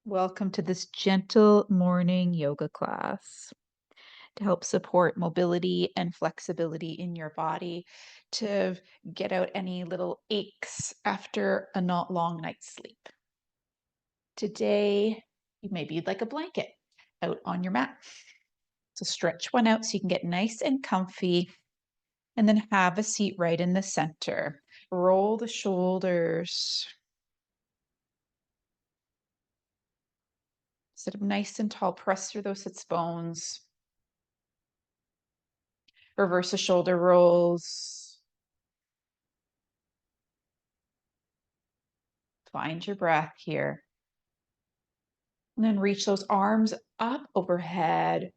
Welcome to this gentle morning yoga class to help support mobility and flexibility in your body to get out any little aches after a not long night's sleep. Today, maybe you'd like a blanket out on your mat. So stretch one out so you can get nice and comfy, and then have a seat right in the center. Roll the shoulders. Sit up nice and tall, press through those sits bones. Reverse the shoulder rolls. Find your breath here. And then reach those arms up overhead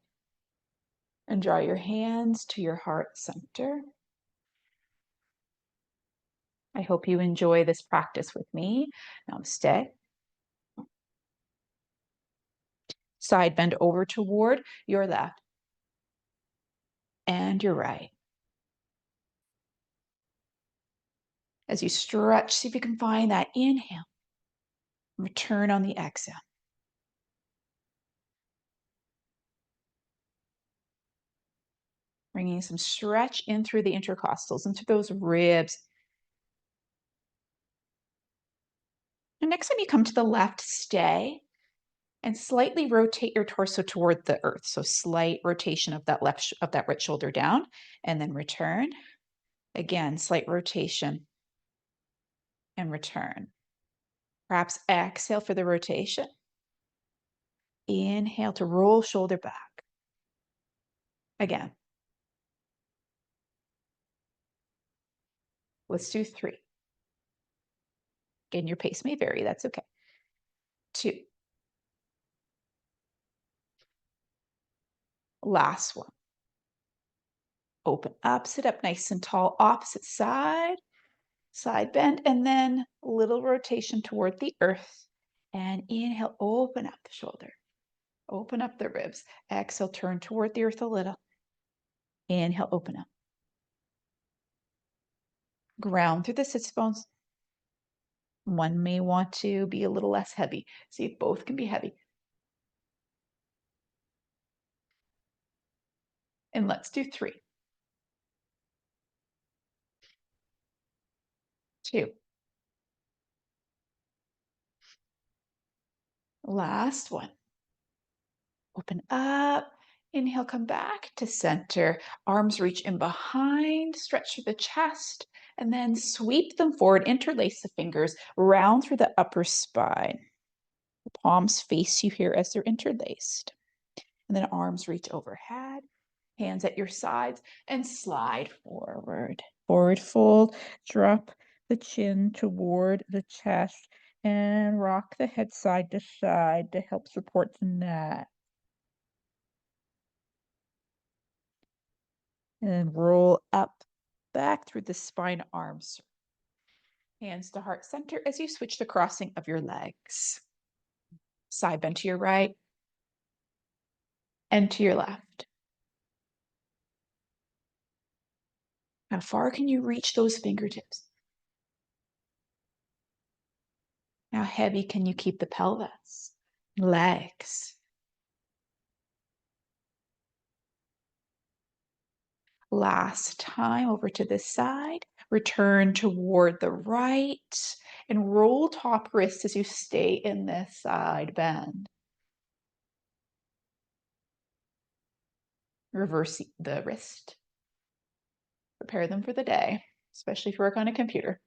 and draw your hands to your heart center. I hope you enjoy this practice with me. Namaste. Side bend over toward your left and your right. As you stretch, see if you can find that inhale. Return on the exhale. Bringing some stretch in through the intercostals, into those ribs. And next time you come to the left, stay and slightly rotate your torso toward the earth. So slight rotation of that right shoulder down, and then return. Again, slight rotation and return. Perhaps exhale for the rotation. Inhale to roll shoulder back. Again. Let's do 3. Again, your pace may vary. That's okay. 2. Last one. Open up, sit up nice and tall, opposite side. Side bend, and then a little rotation toward the earth. And inhale, open up the shoulder. Open up the ribs. Exhale, turn toward the earth a little. Inhale, open up. Ground through the sits bones. One may want to be a little less heavy. See if both can be heavy. And let's do 3. 2. Last one. Open up. Inhale, come back to center. Arms reach in behind, stretch through the chest, and then sweep them forward. Interlace the fingers, round through the upper spine. The palms face you here as they're interlaced. And then arms reach overhead, hands at your sides, and slide forward. Forward fold, drop the chin toward the chest, and rock the head side to side to help support the neck. And then roll up, back through the spine, arms. Hands to heart center as you switch the crossing of your legs. Side bend to your right and to your left. How far can you reach those fingertips? How heavy can you keep the pelvis, legs? Last time, over to this side. Return toward the right and roll top wrist as you stay in this side bend. Reverse the wrist. Prepare them for the day, especially if you work on a computer.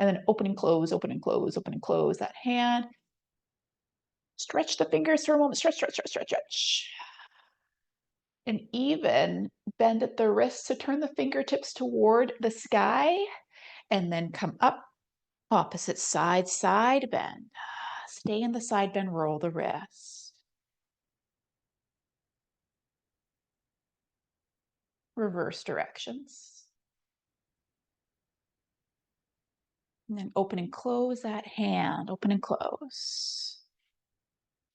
And then open and close, open and close, open and close that hand. Stretch the fingers for a moment. Stretch, stretch, stretch, stretch, stretch. And even bend at the wrist to turn the fingertips toward the sky, and then come up, opposite side, side bend. Stay in the side bend, roll the wrist. Reverse directions. And then open and close that hand, open and close.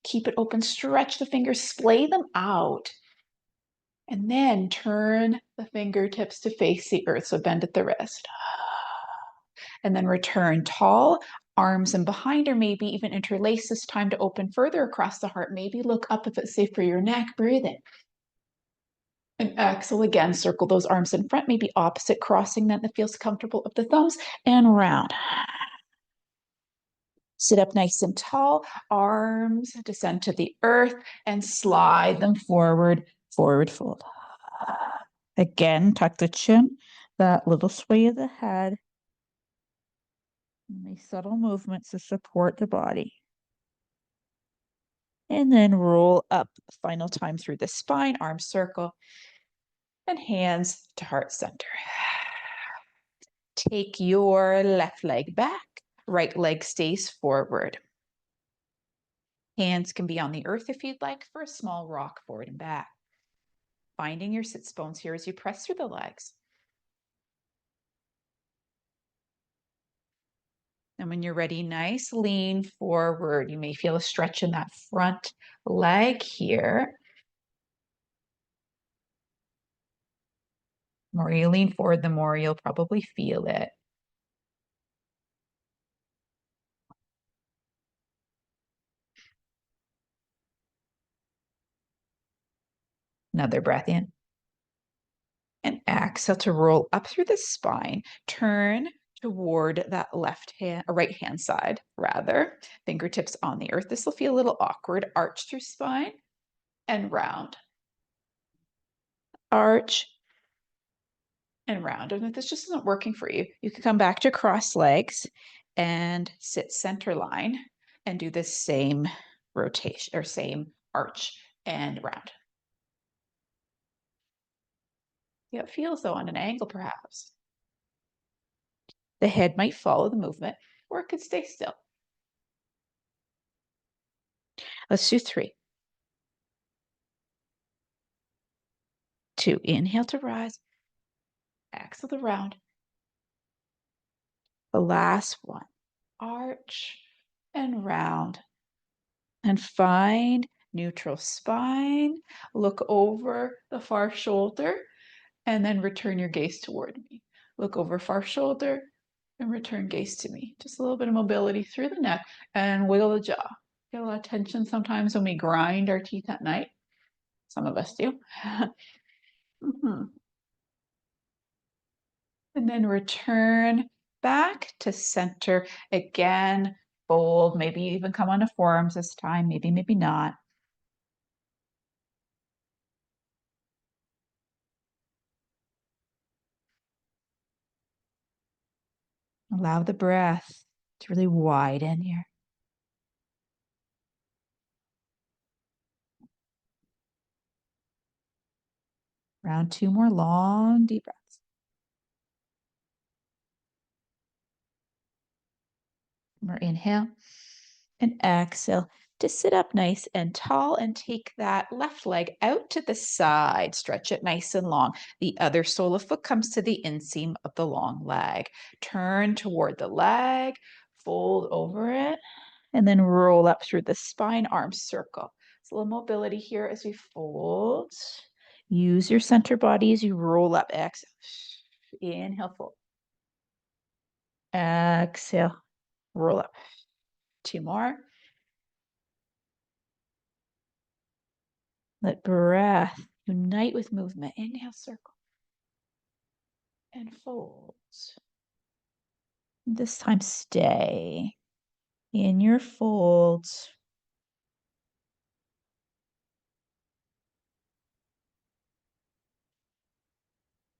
Keep it open, stretch the fingers, splay them out. And then turn the fingertips to face the earth, so bend at the wrist. And then return tall, arms and behind, or maybe even interlace this time to open further across the heart. Maybe look up if it's safe for your neck. Breathe in. And exhale again, circle those arms in front, maybe opposite, crossing that feels comfortable up the thumbs, and round. Sit up nice and tall, arms descend to the earth, and slide them forward, forward fold. Again, tuck the chin, that little sway of the head, and these subtle movements to support the body. And then roll up final time through the spine, arms circle, and hands to heart center. Take your left leg back, right leg stays forward. Hands can be on the earth if you'd like for a small rock forward and back. Finding your sits bones here as you press through the legs. And when you're ready, nice, lean forward. You may feel a stretch in that front leg here. The more you lean forward, the more you'll probably feel it. Another breath in. And exhale to roll up through the spine. Turn toward that left hand, or right hand side, rather. Fingertips on the earth. This will feel a little awkward. Arch through spine and round. Arch and round. And if this just isn't working for you, you can come back to cross legs and sit center line and do the same rotation or same arch and round. Yeah, it feels though on an angle perhaps. The head might follow the movement or it could stay still. Let's do 3. 2, inhale to rise. Exhale to round. The last one, arch and round. And find neutral spine. Look over the far shoulder and then return your gaze toward me. Look over far shoulder and return gaze to me. Just a little bit of mobility through the neck and wiggle the jaw. Get a lot of tension sometimes when we grind our teeth at night. Some of us do. And then return back to center. Again, fold, maybe even come onto forearms this time, maybe, maybe not. Allow the breath to really widen here. Round 2 more long, deep breaths. More inhale and exhale to sit up nice and tall and take that left leg out to the side. Stretch it nice and long. The other sole of foot comes to the inseam of the long leg. Turn toward the leg, fold over it, and then roll up through the spine, arms circle. It's a little mobility here as we fold. Use your center body as you roll up. Exhale. Inhale, fold. Exhale, roll up. 2 more. Let breath unite with movement. Inhale, circle. And fold. This time, stay in your folds.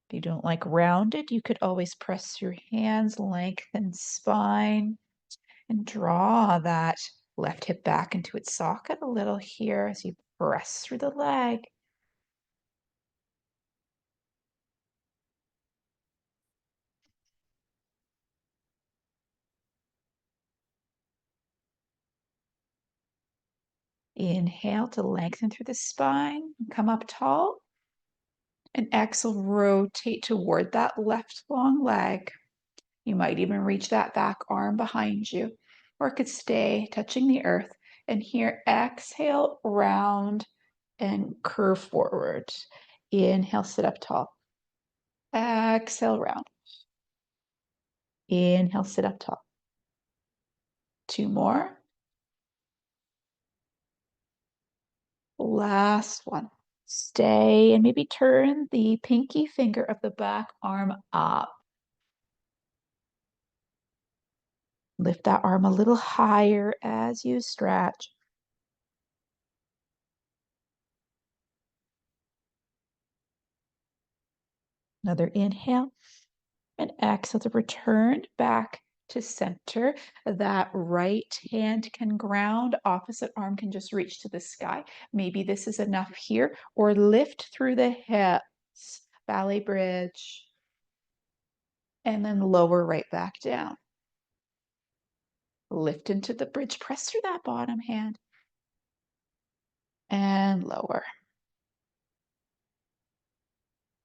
If you don't like rounded, you could always press your hands, lengthen spine, and draw that left hip back into its socket a little here as you press through the leg. Inhale to lengthen through the spine, come up tall. And exhale, rotate toward that left long leg. You might even reach that back arm behind you, or it could stay touching the earth. And here, exhale, round and curve forward. Inhale, sit up tall. Exhale, round. Inhale, sit up tall. 2 more. Last one. Stay and maybe turn the pinky finger of the back arm up. Lift that arm a little higher as you stretch. Another inhale and exhale to return back to center. That right hand can ground, opposite arm can just reach to the sky. Maybe this is enough here, or lift through the hips, ballet bridge, and then lower right back down. Lift into the bridge, press through that bottom hand, and lower.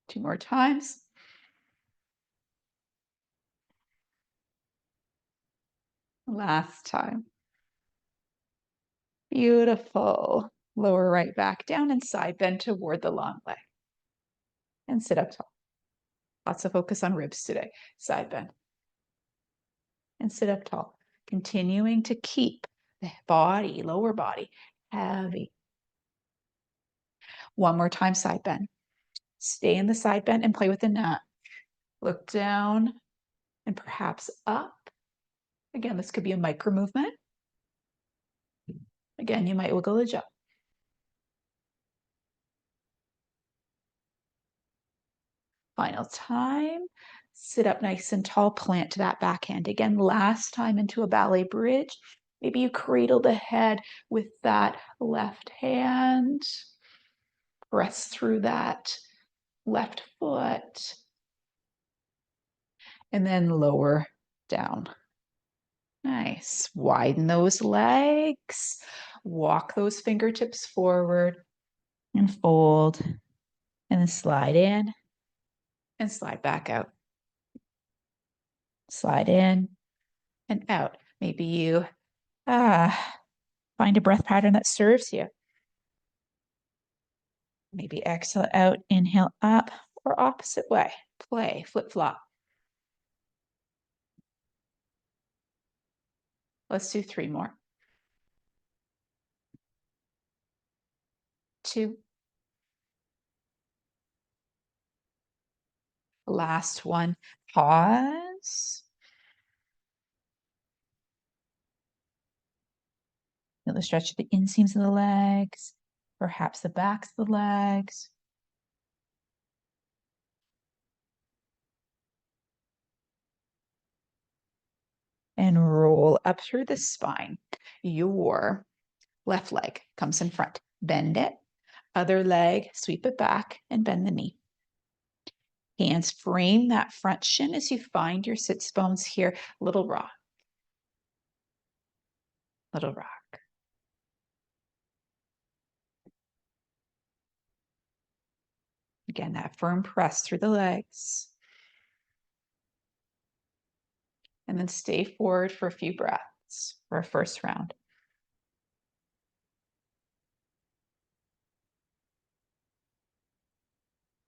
2 more times. Last time. Beautiful. Lower right back down and side bend toward the long leg. And sit up tall. Lots of focus on ribs today. Side bend. And sit up tall. Continuing to keep the body, lower body, heavy. One more time, side bend. Stay in the side bend and play with the neck. Look down and perhaps up. Again, this could be a micro movement. Again, you might wiggle the jaw. Final time. Sit up nice and tall, plant to that backhand. Again, last time into a ballet bridge. Maybe you cradle the head with that left hand. Press through that left foot. And then lower down. Nice. Widen those legs. Walk those fingertips forward and fold. And then slide in and slide back out. Slide in and out. Maybe you find a breath pattern that serves you. Maybe exhale out, inhale up, or opposite way. Play, flip-flop. Let's do 3 more. 2. Last one. Pause. Feel the stretch of the inseams of the legs, perhaps the backs of the legs. And roll up through the spine. Your left leg comes in front. Bend it. Other leg, sweep it back and bend the knee. Hands frame that front shin as you find your sits bones here. Little rock. Little rock. Again, that firm press through the legs. And then stay forward for a few breaths for a first round.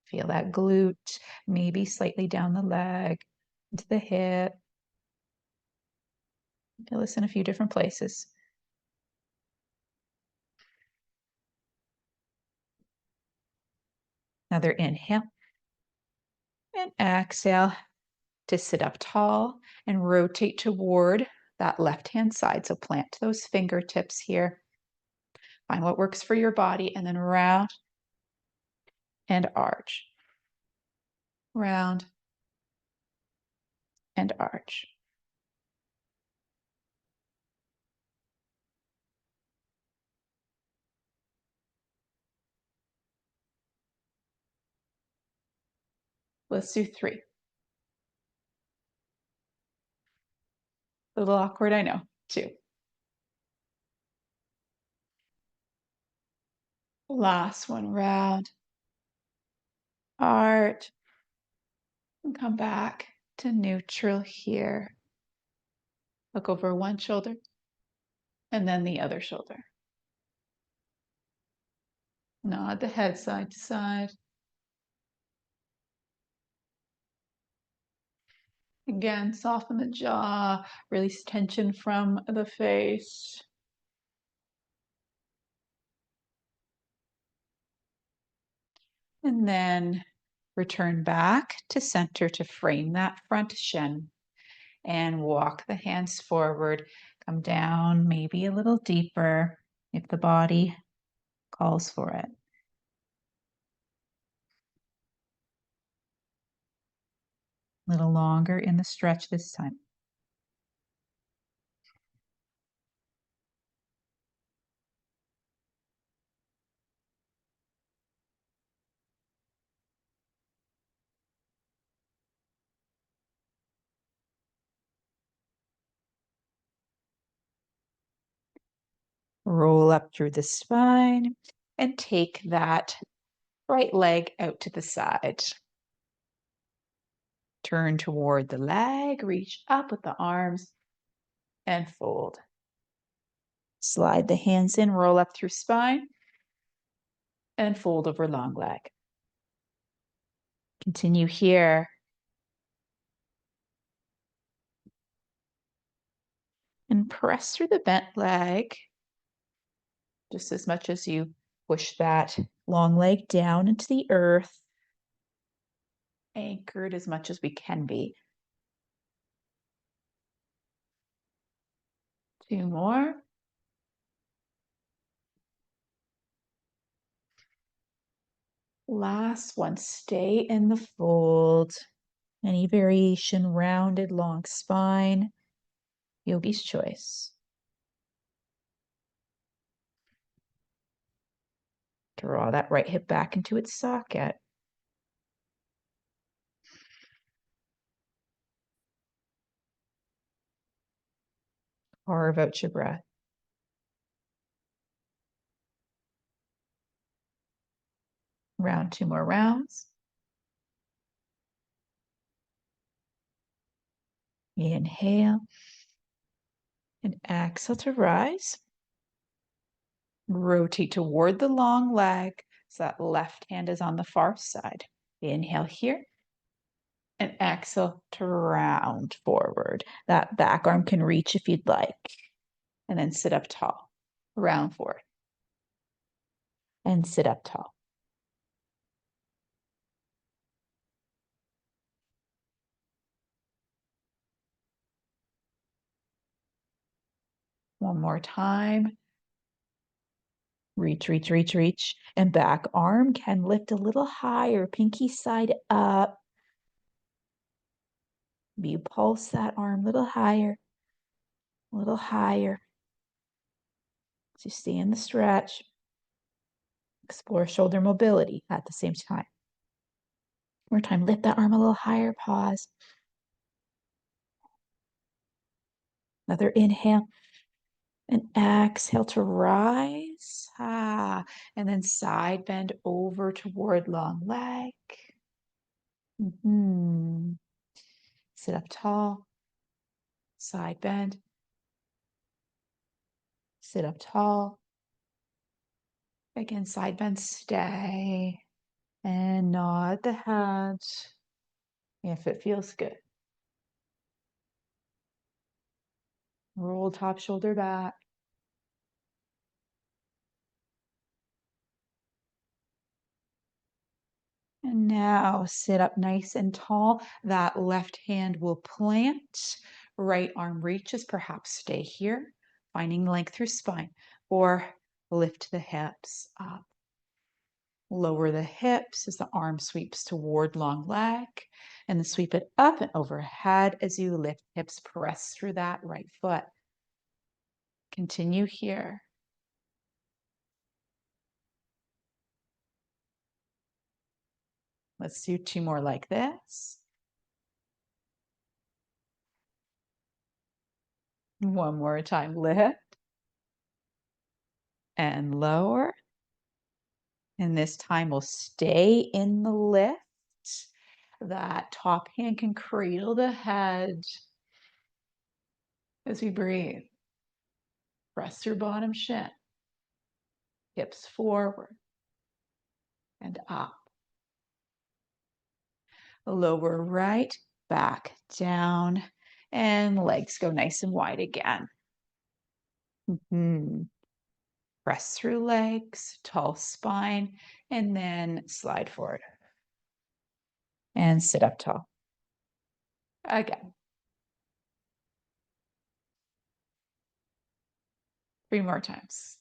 Feel that glute, maybe slightly down the leg, into the hip. Feel this in a few different places. Another inhale. And exhale to sit up tall and rotate toward that left-hand side. So plant those fingertips here. Find what works for your body and then round and arch. Round and arch. Let's do 3. A little awkward, I know. 2. Last one, round, arch, and come back to neutral here. Look over one shoulder and then the other shoulder. Nod the head side to side. Again, soften the jaw, release tension from the face. And then return back to center to frame that front shin and walk the hands forward. Come down maybe a little deeper if the body calls for it. A little longer in the stretch this time. Roll up through the spine and take that right leg out to the side. Turn toward the leg, reach up with the arms and fold. Slide the hands in, roll up through spine and fold over long leg. Continue here. And press through the bent leg just as much as you push that long leg down into the earth. Anchored as much as we can be. 2 more. Last one, stay in the fold. Any variation, rounded, long spine, yogi's choice. Draw that right hip back into its socket. Carve out your breath. Round 2 more rounds. Inhale and exhale to rise. Rotate toward the long leg so that left hand is on the far side. Inhale here and exhale to round forward. That back arm can reach if you'd like. And then sit up tall. Round forward. And sit up tall. One more time. Reach, reach, reach, reach. And back arm can lift a little higher, pinky side up. You pulse that arm a little higher, a little higher. So you stay in the stretch. Explore shoulder mobility at the same time. One more time, lift that arm a little higher, pause. Another inhale. And exhale to rise. And then side bend over toward long leg. Sit up tall. Side bend. Sit up tall. Again, side bend, stay. And nod the head if it feels good. Roll top shoulder back. And now sit up nice and tall. That left hand will plant. Right arm reaches, perhaps stay here, finding length through spine, or lift the hips up. Lower the hips as the arm sweeps toward long leg, and then sweep it up and overhead as you lift hips, press through that right foot. Continue here. Let's do 2 more like this. One more time, lift and lower. And this time we'll stay in the lift. That top hand can cradle the head as we breathe. Press your bottom shin. Hips forward and up. Lower right back down, and legs go nice and wide again. Press through legs, tall spine, and then slide forward. And sit up tall. Again. 3 more times.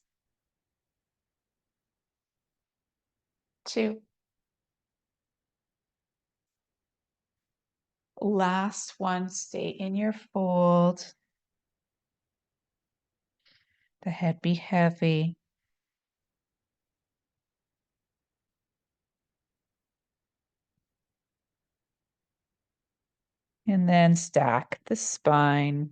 2. Last one, stay in your fold. The head be heavy. And then stack the spine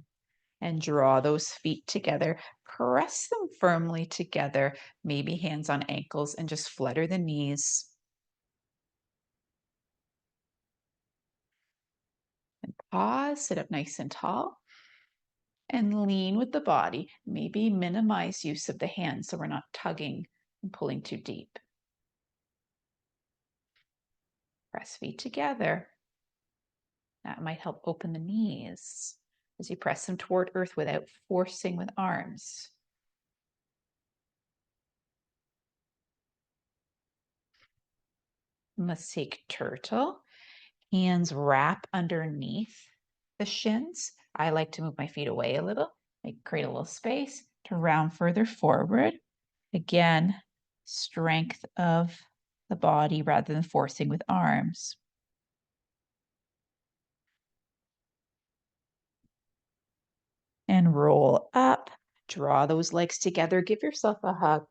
and draw those feet together. Press them firmly together, maybe hands on ankles, and just flutter the knees. And pause, sit up nice and tall, and lean with the body. Maybe minimize use of the hands so we're not tugging and pulling too deep. Press feet together. That might help open the knees as you press them toward earth without forcing with arms. And let's take turtle. Hands wrap underneath the shins. I like to move my feet away a little, create a little space to round further forward. Again, strength of the body rather than forcing with arms. And roll up, draw those legs together, give yourself a hug.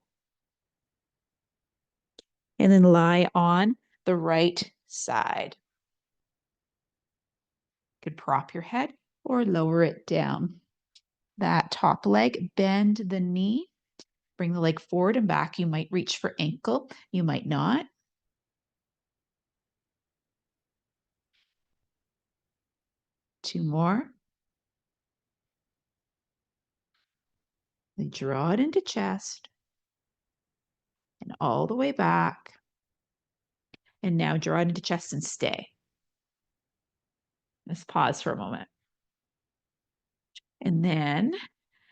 And then lie on the right side. You could prop your head or lower it down. That top leg, bend the knee, bring the leg forward and back. You might reach for ankle, you might not. Two more. Then draw it into chest and all the way back. And now draw it into chest and stay. Let's pause for a moment. And then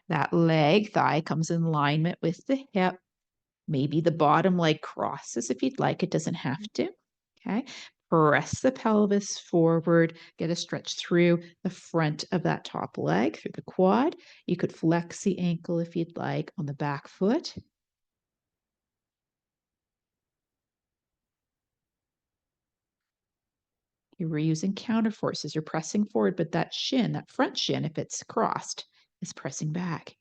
that leg, thigh comes in alignment with the hip. Maybe the bottom leg crosses if you'd like. It doesn't have to. Okay. Press the pelvis forward. Get a stretch through the front of that top leg, through the quad. You could flex the ankle if you'd like on the back foot. You're using counter forces. You're pressing forward, but that shin, that front shin, if it's crossed, is pressing back.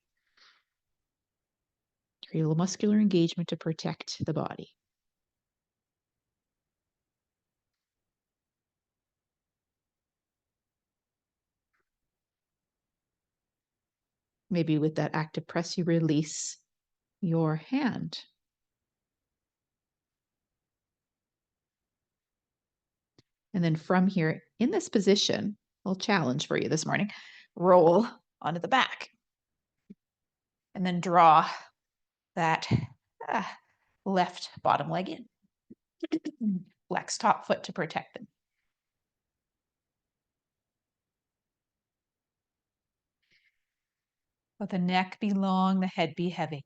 Create a little muscular engagement to protect the body. Maybe with that active press, you release your hand. And then from here, in this position, a little challenge for you this morning, roll onto the back. And then draw that left bottom leg in. Flex top foot to protect them. Let the neck be long, the head be heavy.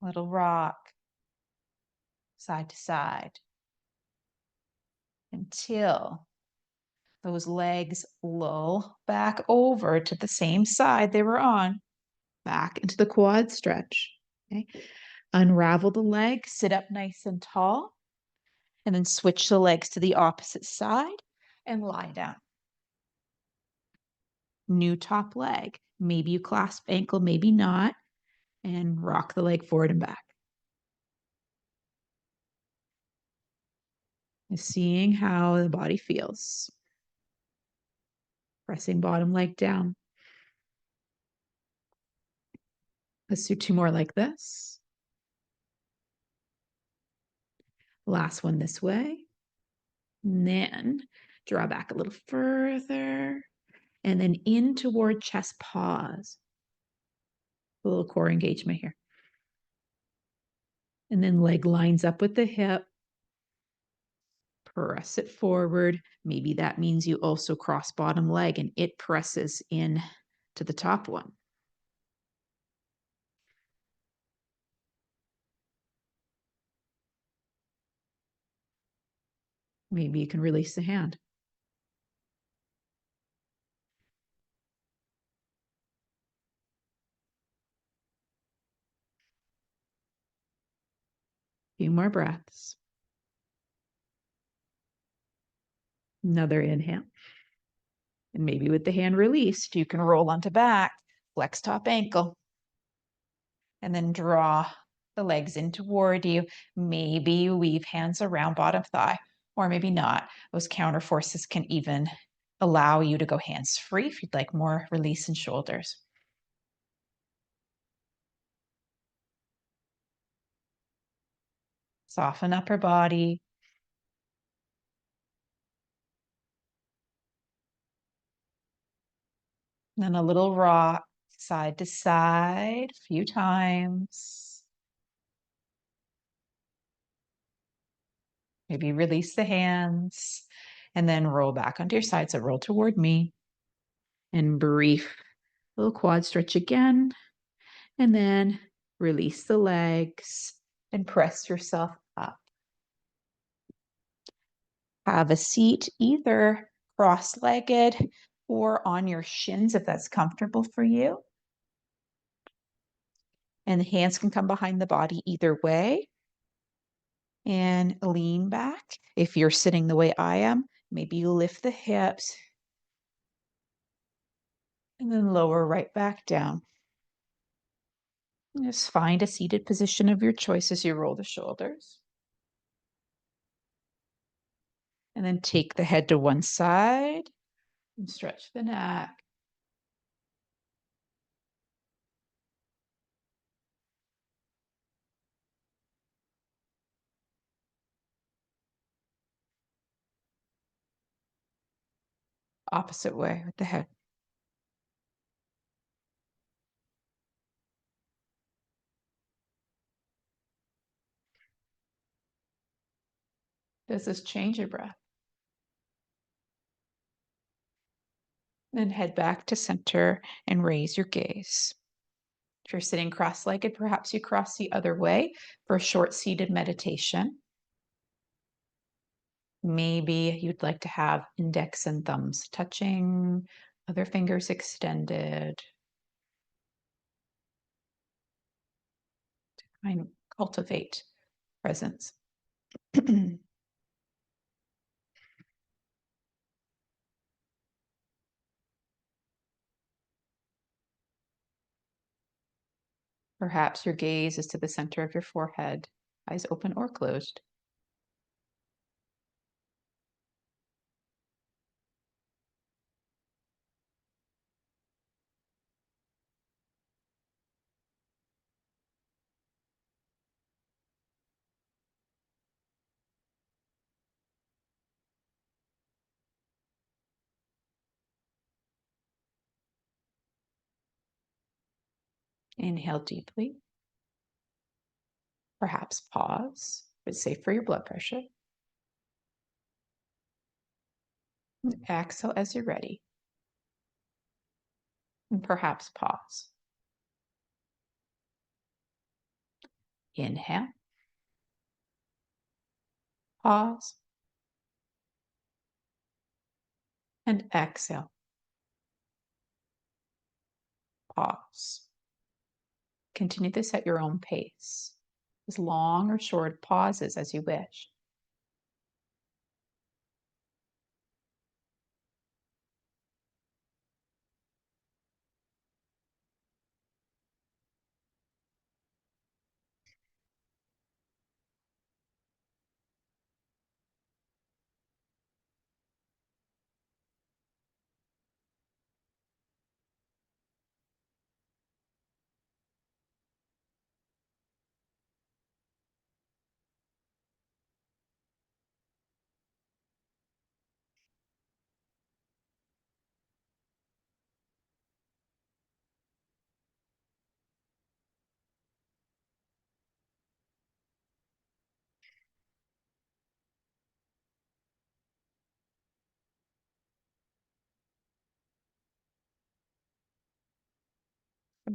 Little rock, side to side, until those legs lull back over to the same side they were on, back into the quad stretch. Okay. Unravel the leg, sit up nice and tall, and then switch the legs to the opposite side and lie down. New top leg. Maybe you clasp ankle, maybe not, and rock the leg forward and back. And seeing how the body feels. Pressing bottom leg down. Let's do 2 more like this. Last one this way. And then draw back a little further. And then in toward chest, pause. A little core engagement here. And then leg lines up with the hip. Press it forward. Maybe that means you also cross bottom leg and it presses in to the top one. Maybe you can release the hand. Few more breaths. Another inhale. And maybe with the hand released, you can roll onto back, flex top ankle, and then draw the legs in toward you. Maybe you weave hands around bottom thigh, or maybe not. Those counter forces can even allow you to go hands free if you'd like more release in shoulders. Soften upper body. And then a little rock side to side a few times. Maybe release the hands and then roll back onto your side. So roll toward me and brief little quad stretch again. And then release the legs and press yourself up. Have a seat either cross-legged or on your shins if that's comfortable for you. And the hands can come behind the body either way. And lean back. If you're sitting the way I am, maybe you lift the hips and then lower right back down. Just find a seated position of your choice as you roll the shoulders. And then take the head to one side and stretch the neck. Opposite way with the head. Does this change your breath? Then head back to center and raise your gaze. If you're sitting cross-legged, perhaps you cross the other way for a short seated meditation. Maybe you'd like to have index and thumbs touching, other fingers extended. And cultivate presence. Perhaps your gaze is to the center of your forehead, eyes open or closed. Inhale deeply. Perhaps pause. It's safe for your blood pressure. Exhale as you're ready. And perhaps pause. Inhale. Pause. And exhale. Pause. Continue this at your own pace, as long or short pauses as you wish.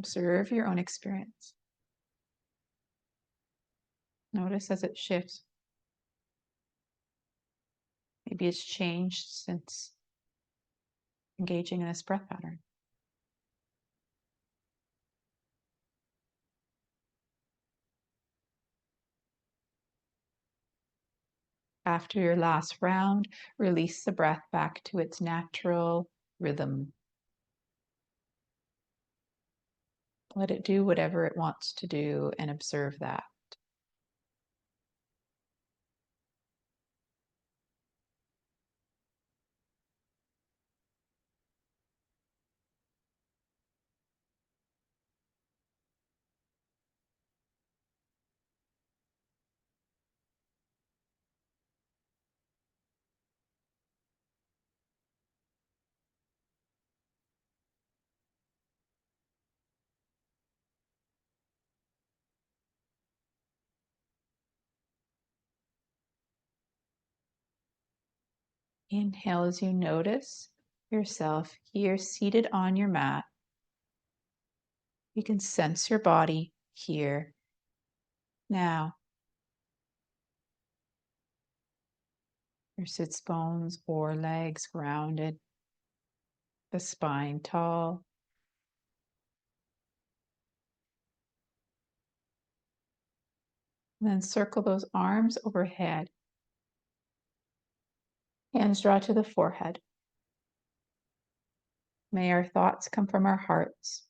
Observe your own experience. Notice as it shifts. Maybe it's changed since engaging in this breath pattern. After your last round, release the breath back to its natural rhythm. Let it do whatever it wants to do and observe that. Inhale as you notice yourself here seated on your mat. You can sense your body here now. Your sits bones or legs grounded, the spine tall. And then circle those arms overhead. Hands draw to the forehead. May our thoughts come from our hearts.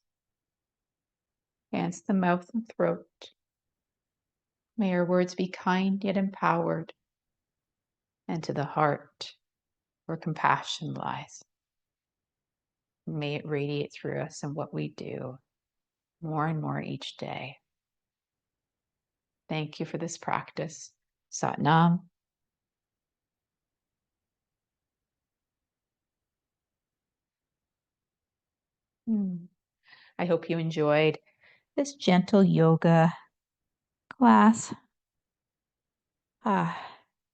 Hands to the mouth and throat. May our words be kind yet empowered. And to the heart where compassion lies. May it radiate through us in what we do more and more each day. Thank you for this practice. Sat Nam. I hope you enjoyed this gentle yoga class.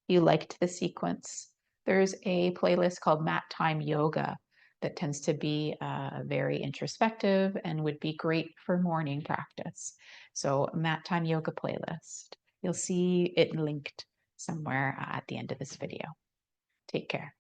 You liked the sequence. There's a playlist called Mat Time Yoga that tends to be very introspective and would be great for morning practice. So Mat Time Yoga playlist. You'll see it linked somewhere at the end of this video. Take care.